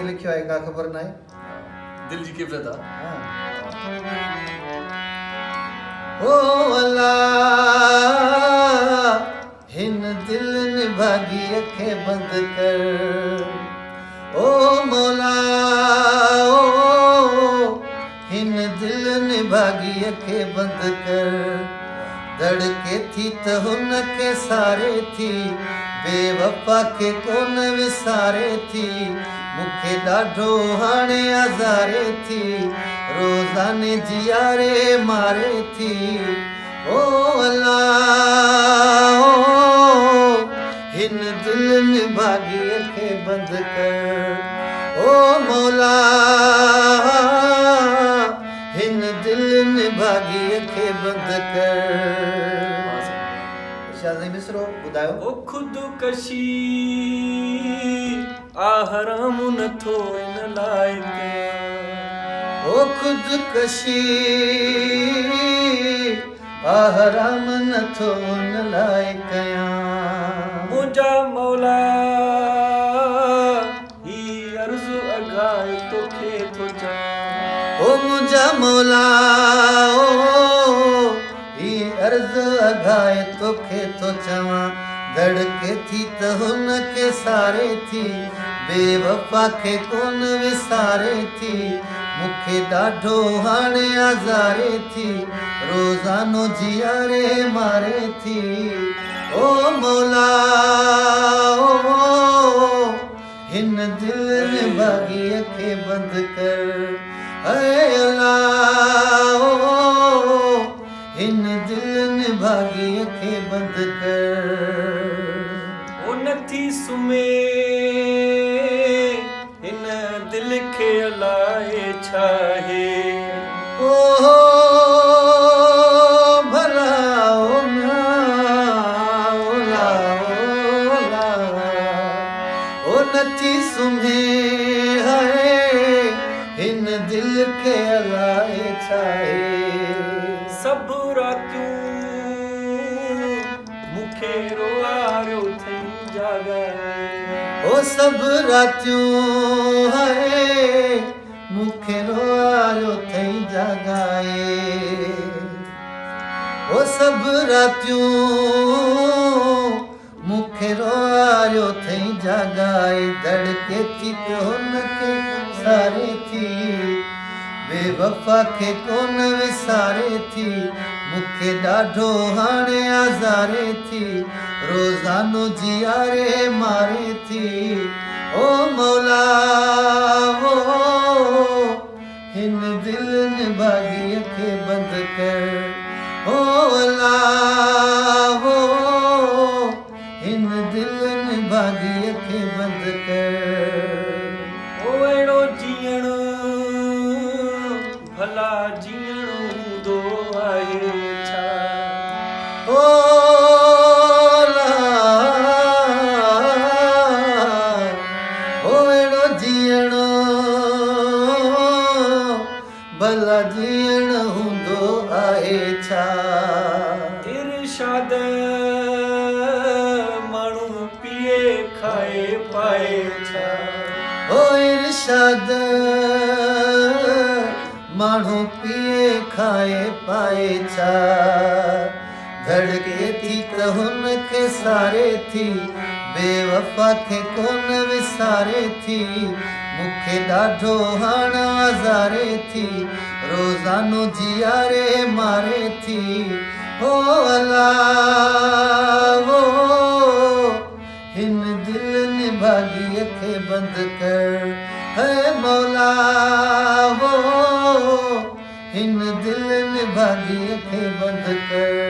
लिखियो है का खबर ना है दिल जी के प्रता ओ अल्लाह हिन दिल ने भागी अखे बंद कर ओ मौला ओ हिन दिल ने भागी अखे बंद कर धड़के थी तो हुन के सारे थी बेवफा के कोन विसारे थी मुखे ॾाढो हाणे आज़ारे थी रोज़ाने जियारे मारे थी ओ अल्लाह ओ हिन दिल ने भागी अखे बंद कर ओ मौला हिन दिल ने भागी अखे बंद कर मिसरो ॿुधायो ओ खुदकशी आहराम नथो इन लाइक ओ खुदकशी आहराम नथो इन लाइक मुंहिंजा मौला ही अर्ज़ अघाए तोखे थो चवां ओ मुंहिंजा मौला ओ ही अर्ज़ अघाए तोखे थो चवां धड़के थी त हुन के सारे थी बेवफा के कोन विसारे थी मुखे ॾाढो हाणे आज़ारे थी रोज़ानो जियारे मारे थी ओ मौला ओ हिन दिल ने भागी अखे बंद कर ऐ अल्लाह ओ हिन दिल ने भागी अखे बंद कर नथी सुमे हिन दिल खे अलाए छा है ओ भला ओ ओला ओला ओ नथी सुमे है हिन दिल खे अलाए छा है सब रातियूं मुखे रोआरियो थई ओ सब रातियूं है मुखे रोआरियो थई जगाए ओ सब रातियूं मुखे रोआरियो थई जगाए धड़के थी हुन के सारे थी बेवफा के कोन विसारे थी मुखे ॾाढो हाणे आज़ारे थी रोज़ानो जियारे मारे थी ओ मौला ओ हिन दिल ने भागी अखे बंद कर ओ अल्लाह ओ हिन दिल ने भागी अखे बंद कर ओ अहिड़ो जीअण भला जीअण हूंदो आहे छा ओ भला जीअण हूंदो आहे छा इरशाद माण्हू पीए खाए पाए छा ओ इरशाद माण्हू पीए खाए पाए छा धड़के थी त हुन के सारे थी बेवफा के कोन विसारे थी मुखे ॾाढो हाणे आज़ारे थी रोज़ानो जियारे मारे थी ओ अल्लाह ओ हिन दिल ने भागी अखे बंद कर है मौला ओ हिन दिल ने भागी अखे बंद कर